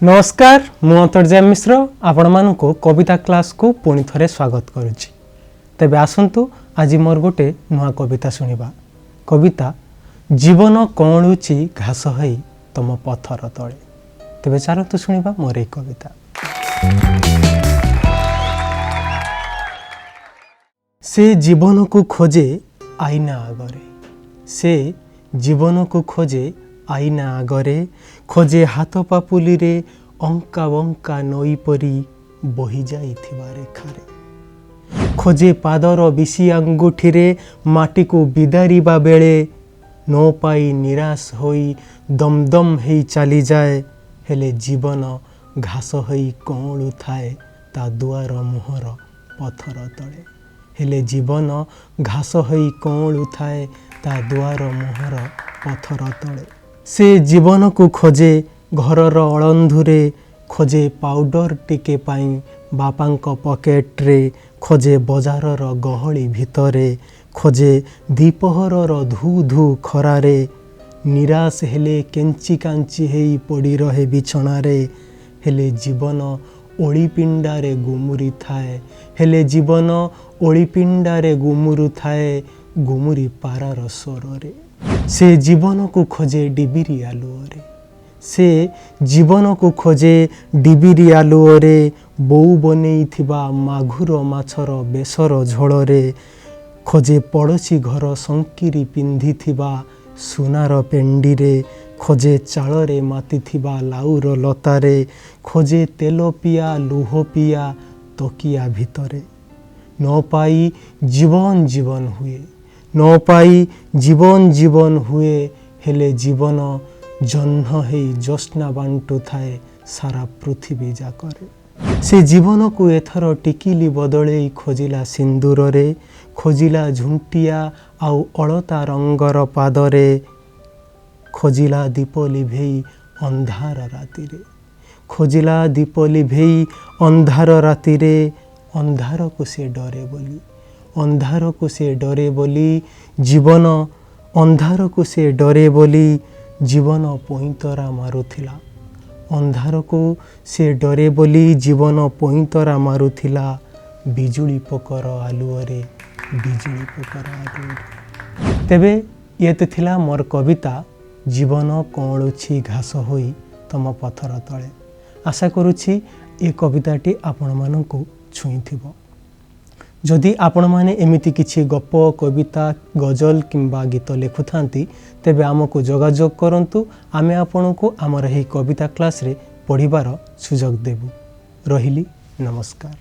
नमस्कार मु अंतर्जय मिश्र आपण मानक कविता क्लास को पुणी थरे स्वागत करुच्ची। तेबे आसंतु आज मोर गोटे नुआ कविता सुनिबा। कविता जीवन कौणुची घास हई तम पथर तले। तेबे चलतु सुनिबा मोर ए कविता। से जीवन को खोजे आईना आगरे, से जीवन को खोजे आईना आगरे, खोजे हाथ पापुली रे अंका बंका नई परी बही जाइथिबा रेखारे, खोजे पादर बिसी अंगुठी रे माटी को बिदारिबा बेले न पाई निराश होई दमदम हेई चली जाए। हेले जीवन घास होई कौणु थाए ता दुआर मुहर पथर तले। हेले जीवन घास होई कौणु थाए ता दुआर मुहर पथर तले। से जीवन को खोजे घरर अळंधुरे, खोजे पाउडर टिके पाई बापांक पकेट रे, खोजे बजारर गहली भितरे, खोजे दीपहरर धू धू खरारे, निराश हेले केंची कांची हेई पड़ी रहे बिछणारे। हेले जीवन ओळीपिंडारे गुमुरी थाए, हेले जीवन ओळीपिंडारे गुमुरु थाए गुमुरी पारार स्वରରେ। से जीवन को खोजे डिबिरी आलुओरे, से जीवन को खोजे डिबिरी आलुओरे, बोउ बनेई थिबा माघुर माछर बेसर झोଳରେ, खोजे पड़ोशी घर संकिरी पिंधि थिबा सुनार पेंडीरे, खोजे चाଳରେ माति थिबा लाउर लतारे, खोजे तेल पिया लुह पिया तकिया भितरे। न पाई जीवन जीवन हुए, न पाई जीवन जीवन हुए, हेले जीवन जह्न हेई ज्योत्स्ना बांटु थाए सारा पृथ्वी जाकरे। से जीवन को एथर टिकिली बदले खोजिला सिंदूर रे, खोजिला झुंटिया आउ अलता रंगर पादरे, खोजिला दीप लिभेई अंधार राति रे, खोजिला दीप लिभेई अंधार राति रे। अंधार को से डरे बोली, अंधार को से डरे बोली जीवन, अंधार को से डरे बोली जीवन पइंतरा मारुथिला। अंधार को से डरे बोली जीवन पइंतरा मारुथिला, बिजुली पोकर आलुओरे, बिजुली पोकर आलुओरे। तेबे ये तो थिला मोर कविता जीवन कौणुची घास होई तम पथर तले। आशा करुछि ए कविताटी आपण मानकु छुईथिबो। जदि आपण माने एमिति किछि गप कविता गजल किंबा गीत लेखुथांती तेबे आमको जोगाजोग करंतु। आमे आपनको आमर हे कविता क्लास रे पढ़िबार सुजोग देबु। रहिली नमस्कार।